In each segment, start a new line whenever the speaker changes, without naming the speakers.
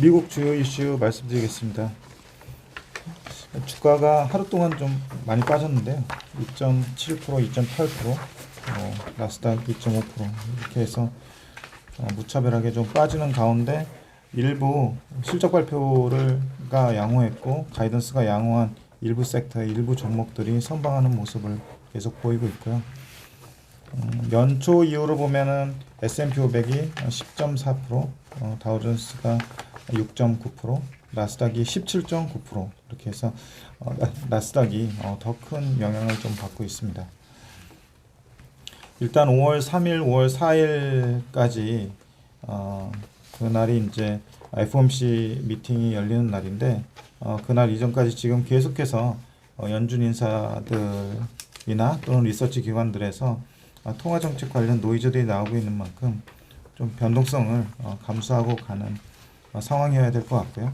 미국 주요 이슈 말씀드리겠습니다. 주가가 하루 동안 좀 많이 빠졌는데요. 2.7%, 2.8%, 나스닥 2.5% 이렇게 해서 무차별하게 좀 빠지는 가운데 일부 실적 발표가 양호했고 가이던스가 양호한 일부 섹터의 일부 종목들이 선방하는 모습을 계속 보이고 있고요. 연초 이후로 보면은 S&P 500이 10.4%, 다우존스가 6.9%, 나스닥이 17.9% 이렇게 해서 나스닥이 더 큰 영향을 좀 받고 있습니다. 일단 5월 3일, 5월 4일까지 그날이 이제 FOMC 미팅이 열리는 날인데 그날 이전까지 지금 계속해서 연준 인사들이나 또는 리서치 기관들에서 통화정책 관련 노이즈들이 나오고 있는 만큼 좀 변동성을 감수하고 가는 상황이어야 될 것 같고요.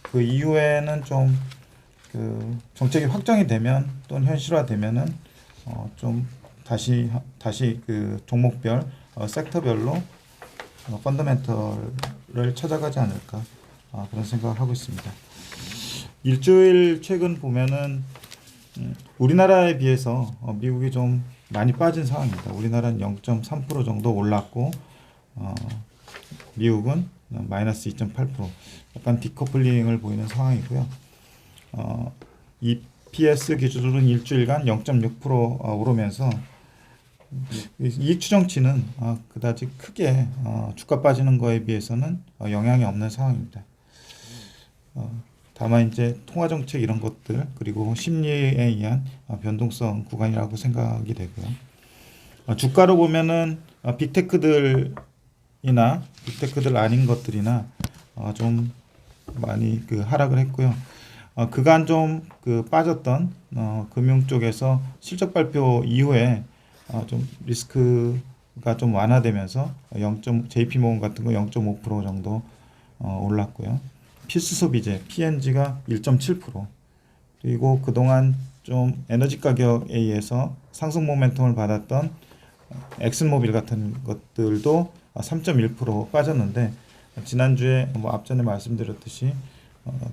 그 이후에는 좀 그 정책이 확정이 되면 또는 현실화되면은 좀 다시 그 종목별 섹터별로 펀더멘털을 찾아가지 않을까 그런 생각을 하고 있습니다. 일주일 최근 보면은 우리나라에 비해서 미국이 좀 많이 빠진 상황입니다. 우리나라는 0.3% 정도 올랐고 미국은 마이너스 2.8% 약간 디커플링을 보이는 상황이고요. EPS 기준으로는 일주일간 0.6% 오르면서 이익 추정치는 그다지 크게 주가 빠지는 거에 비해서는 영향이 없는 상황입니다. 다만 이제 통화 정책 이런 것들 그리고 심리에 의한 변동성 구간이라고 생각이 되고요. 주가로 보면은 빅테크들 아닌 것들이나 좀 많이 그 하락을 했고요. 그간 좀 그 빠졌던 금융 쪽에서 실적 발표 이후에 좀 리스크가 좀 완화되면서 JP모건 같은 거 0.5% 정도 올랐고요. 필수 소비재 P&G가 1.7%, 그리고 그동안 좀 에너지 가격에 의해서 상승 모멘텀을 받았던 엑슨모빌 같은 것들도 3.1% 빠졌는데 지난주에 뭐 앞전에 말씀드렸듯이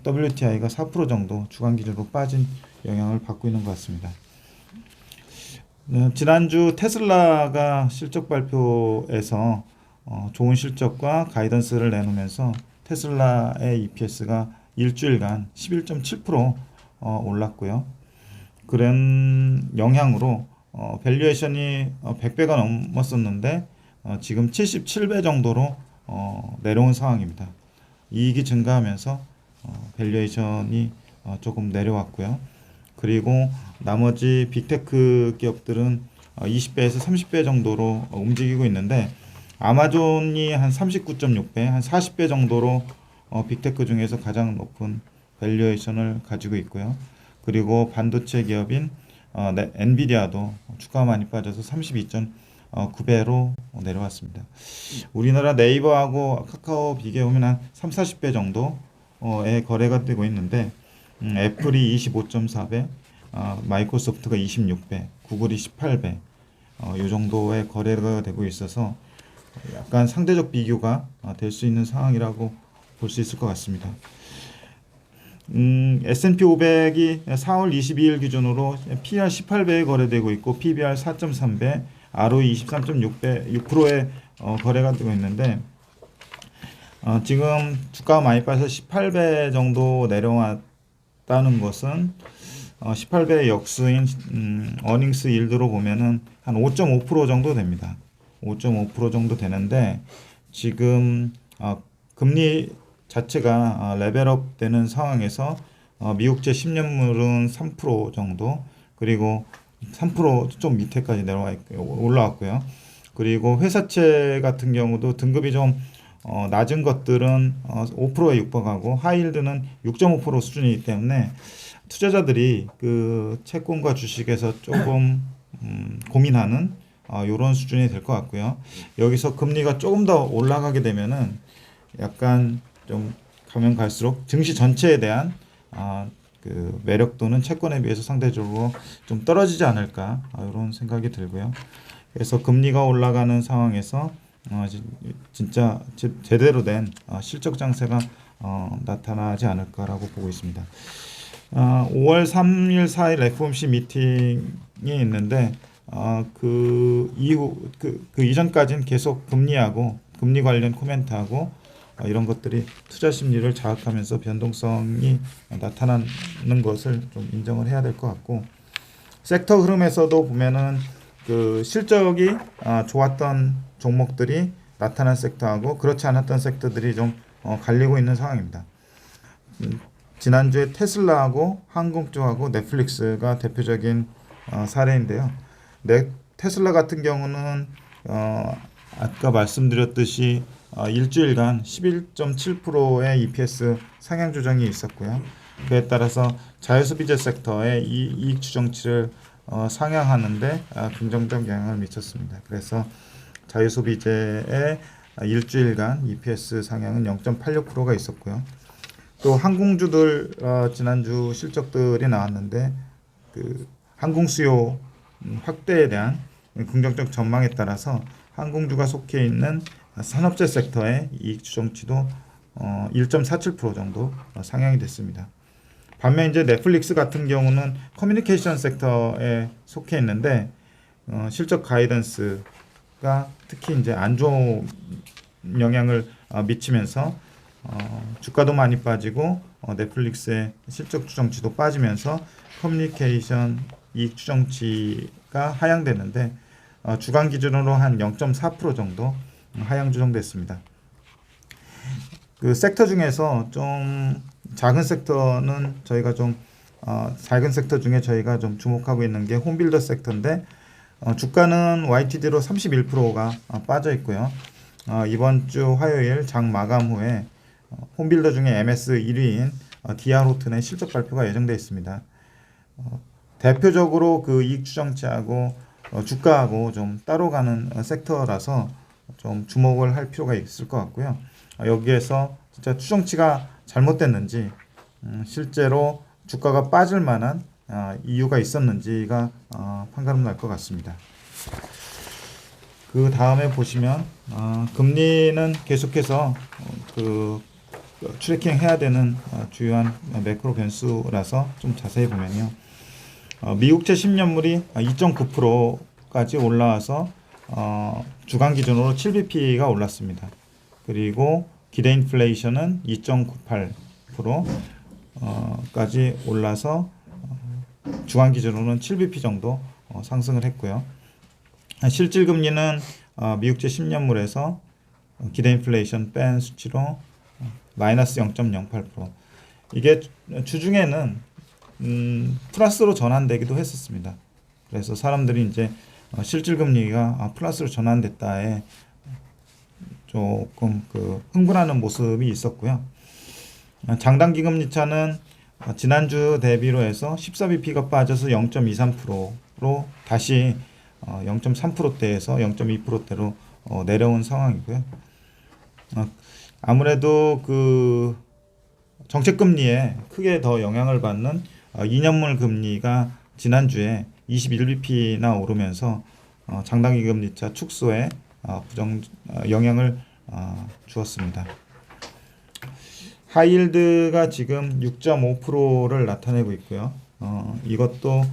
WTI가 4% 정도 주간 기준으로 빠진 영향을 받고 있는 것 같습니다. 지난주 테슬라가 실적 발표에서 좋은 실적과 가이던스를 내놓으면서 테슬라의 EPS가 일주일간 11.7% 올랐고요. 그런 영향으로 밸류에이션이 100배가 넘었었는데 지금 77배 정도로 내려온 상황입니다. 이익이 증가하면서 밸류에이션이 조금 내려왔고요. 그리고 나머지 빅테크 기업들은 20배에서 30배 정도로 움직이고 있는데 아마존이 한 39.6배, 한 40배 정도로 빅테크 중에서 가장 높은 밸류에이션을 가지고 있고요. 그리고 반도체 기업인 엔비디아도 주가가 많이 빠져서 32.9배로 내려왔습니다. 우리나라 네이버하고 카카오 비교해보면 한 3, 40배 정도의 거래가 되고 있는데 애플이 25.4배, 마이크로소프트가 26배, 구글이 18배 이 정도의 거래가 되고 있어서 약간 상대적 비교가 될 수 있는 상황이라고 볼 수 있을 것 같습니다. S&P 500이 4월 22일 기준으로 PR 18배에 거래되고 있고 PBR 4.3배, ROE 23.6배, 6%의 거래가 되고 있는데 지금 주가가 많이 빠져서 18배 정도 내려왔다는 것은 18배의 역수인 어닝스 일드로 보면은 한 5.5% 정도 됩니다. 5.5% 정도 되는데 지금 금리 자체가 레벨업 되는 상황에서 미국제 10년물은 3% 정도, 그리고 3%좀 밑에까지 올라왔고요. 그리고 회사채 같은 경우도 등급이 좀 낮은 것들은 5%에 육박하고 하이힐드는 6.5% 수준이기 때문에 투자자들이 그 채권과 주식에서 조금 고민하는 이런 수준이 될 것 같고요. 여기서 금리가 조금 더 올라가게 되면은 약간 좀 가면 갈수록 증시 전체에 대한 그 매력도는 채권에 비해서 상대적으로 좀 떨어지지 않을까 이런 생각이 들고요. 그래서 금리가 올라가는 상황에서 진짜 제대로 된 실적 장세가 나타나지 않을까라고 보고 있습니다. 5월 3일, 4일 FOMC 미팅이 있는데 그 이후 그 이전까지는 계속 금리 관련 코멘트하고 이런 것들이 투자 심리를 자극하면서 변동성이 나타나는 것을 좀 인정을 해야 될 것 같고, 섹터 흐름에서도 보면은 그 실적이 좋았던 종목들이 나타난 섹터하고 그렇지 않았던 섹터들이 좀 갈리고 있는 상황입니다. 지난주에 테슬라하고 항공주하고 넷플릭스가 대표적인 사례인데요. 테슬라 같은 경우는 아까 말씀드렸듯이 일주일간 11.7%의 EPS 상향 조정이 있었고요. 그에 따라서 자유소비재 섹터의 이익 추정치를 상향하는데 긍정적 영향을 미쳤습니다. 그래서 자유소비재의 일주일간 EPS 상향은 0.86%가 있었고요. 또 항공주들 지난주 실적들이 나왔는데 그 항공 수요 확대에 대한 긍정적 전망에 따라서 항공주가 속해 있는 산업재 섹터의 이익 추정치도 1.47% 정도 상향이 됐습니다. 반면 이제 넷플릭스 같은 경우는 커뮤니케이션 섹터에 속해 있는데 실적 가이던스가 특히 이제 안 좋은 영향을 미치면서 주가도 많이 빠지고 넷플릭스의 실적 추정치도 빠지면서 커뮤니케이션 이익 추정치가 하향됐는데 주간 기준으로 한 0.4% 정도 하향 조정됐습니다. 그 섹터 중에서 좀 작은 섹터는 저희가 좀 작은 섹터 중에 저희가 좀 주목하고 있는 게 홈빌더 섹터인데 주가는 YTD로 31%가 빠져 있고요. 이번 주 화요일 장 마감 후에 홈빌더 중에 MS 1위인 디아호튼의 실적 발표가 예정되어 있습니다. 대표적으로 그 이익 추정치하고 주가하고 좀 따로 가는 섹터라서 좀 주목을 할 필요가 있을 것 같고요. 여기에서 진짜 추정치가 잘못됐는지 실제로 주가가 빠질 만한 이유가 있었는지가 판가름 날 것 같습니다. 그 다음에 보시면 금리는 계속해서 그 트래킹 해야 되는 주요한 매크로 변수라서 좀 자세히 보면요. 미국채 10년물이 2.9%까지 올라와서 주간 기준으로 7bp가 올랐습니다. 그리고 기대 인플레이션은 2.98%까지 올라서 주간 기준으로는 7bp 정도 상승을 했고요. 실질 금리는 미국채 10년물에서 기대 인플레이션 뺀 수치로 마이너스 0.08%. 이게 주중에는 플러스로 전환되기도 했었습니다. 그래서 사람들이 이제 실질 금리가 플러스로 전환됐다에 조금 그 흥분하는 모습이 있었고요. 장단기 금리 차는 지난주 대비로 해서 14bp가 빠져서 0.23%로 다시 0.3%대에서 0.2%대로 내려온 상황이고요. 아무래도 그 정책 금리에 크게 더 영향을 받는 2년물 금리가 지난주에 21bp나 오르면서 장단기 금리차 축소에 부정 영향을 주었습니다. 하이힐드가 지금 6.5%를 나타내고 있고요. 이것도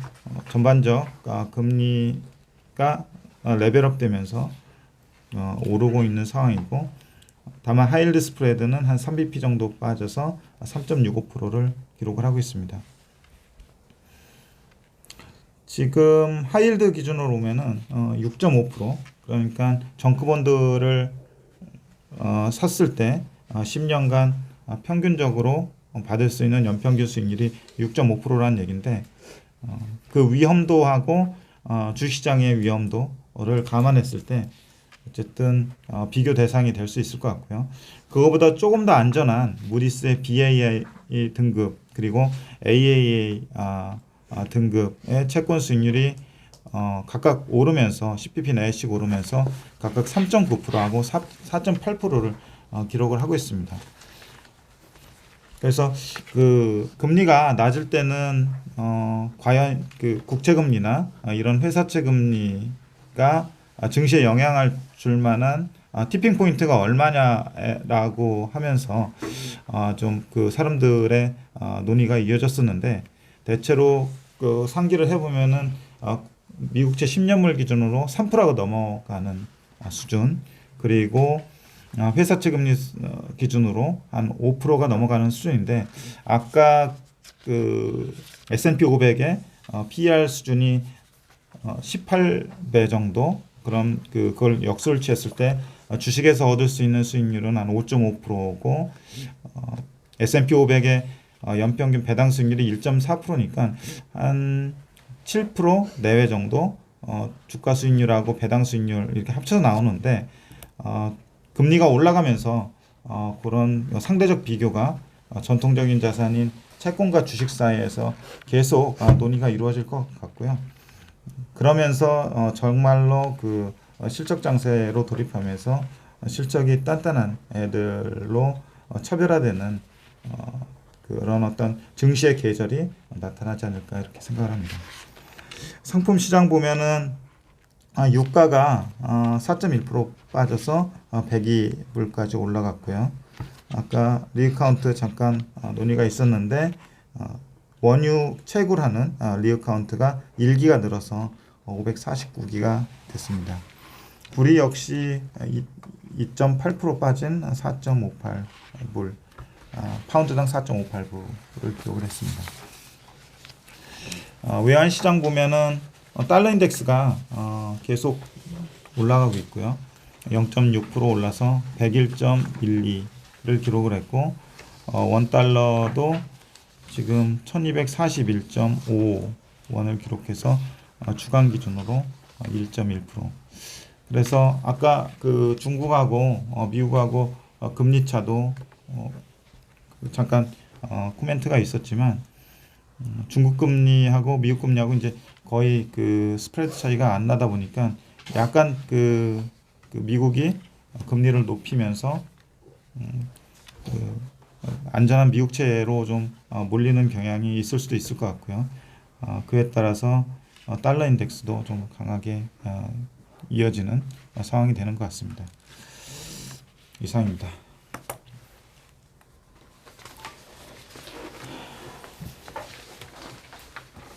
전반적 금리가 레벨업 되면서 오르고 있는 상황이고, 다만 하이힐드 스프레드는 한 3bp 정도 빠져서 3.65%를 기록을 하고 있습니다. 지금 하이힐드 기준으로 보면은 6.5%, 그러니까 정크본드를 샀을 때 10년간 평균적으로 받을 수 있는 연평균 수익률이 6.5%라는 얘기인데, 그 위험도하고 주시장의 위험도를 감안했을 때 어쨌든 비교 대상이 될 수 있을 것 같고요. 그거보다 조금 더 안전한 무디스의 BAA 등급 그리고 AAA 등급의 채권 수익률이 각각 오르면서 10bp 내외씩 오르면서 각각 3.9%하고 4.8%를 기록을 하고 있습니다. 그래서 그 금리가 낮을 때는 과연 그 국채 금리나 이런 회사채 금리가 증시에 영향을 줄 만한 티핑 포인트가 얼마냐라고 하면서 좀 그 사람들의 논의가 이어졌었는데 대체로 그 상기를 해보면은 미국채 10년물 기준으로 3%가 넘어가는 수준 그리고 회사채 금리 기준으로 한 5%가 넘어가는 수준인데 아까 그 S&P 500의 PER 수준이 18배 정도 그럼 그걸 역수를 취했을 때 주식에서 얻을 수 있는 수익률은 한 5.5%고 S&P 500의 연평균 배당 수익률이 1.4%니까 한 7% 내외 정도 주가 수익률하고 배당 수익률 이렇게 합쳐서 나오는데 금리가 올라가면서 그런 정상적 비교가 전통적인 자산인 채권과 주식 사이에서 계속 논의가 이루어질 것 같고요. 그러면서 정말로 그 실적 장세로 돌입하면서 실적이 단단한 애들로 차별화되는 그런 어떤 증시의 계절이 나타나지 않을까 이렇게 생각을 합니다. 상품 시장 보면은 유가가 4.1% 빠져서 102불까지 올라갔고요. 아까 리어카운트 잠깐 논의가 있었는데 원유 채굴하는 리어카운트가 1기가 늘어서 549기가 됐습니다. 불이 역시 2.8% 빠진 4.58불 파운드당 4.58불을 기록을 했습니다. 외환 시장 보면은 달러 인덱스가 계속 올라가고 있고요. 0.6% 올라서 101.12를 기록을 했고 원 달러도 지금 1241.5원을 기록해서 주간 기준으로 1.1%. 그래서 아까 그 중국하고 미국하고 금리 차도 잠깐 코멘트가 있었지만 중국 금리하고 미국 금리하고 이제 거의 그 스프레드 차이가 안 나다 보니까 약간 그 미국이 금리를 높이면서 안전한 미국채로 좀 몰리는 경향이 있을 수도 있을 것 같고요. 그에 따라서 달러 인덱스도 좀 강하게 이어지는 상황이 되는 것 같습니다. 이상입니다.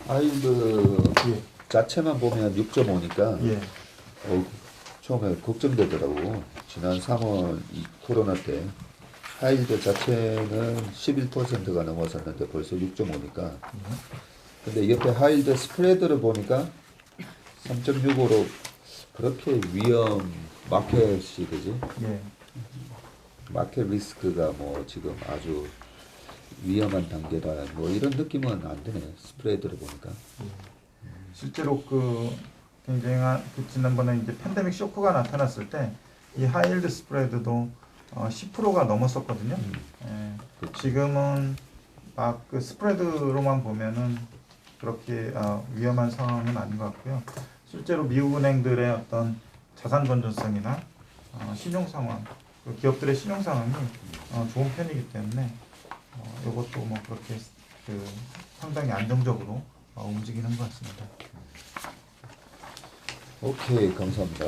하이힐드 자체만 보면 6.5니까
예.
처음에 걱정되더라고. 지난 3월 이 코로나 때 하이힐드 자체는 11%가 넘어섰는데 벌써 6.5니까. 근데 옆에 하이힐드 스프레드를 보니까 3.65로 그렇게 위험 마켓이 되지.
예.
마켓 리스크가 뭐 지금 아주 위험한 단계다 뭐 이런 느낌은 안 드네. 스프레드를 보니까.
실제로 굉장한 지난번에 이제 팬데믹 쇼크가 나타났을 때 이 하이힐드 스프레드도 10%가 넘었었거든요. 지금은 막 그 스프레드로만 보면은 그렇게 위험한 상황은 아닌 것 같고요. 실제로 미국 은행들의 어떤 자산 건전성이나 신용 상황, 기업들의 신용 상황이 좋은 편이기 때문에 이것도 뭐 그렇게 상당히 안정적으로 움직이는 것 같습니다.
오케이, 감사합니다.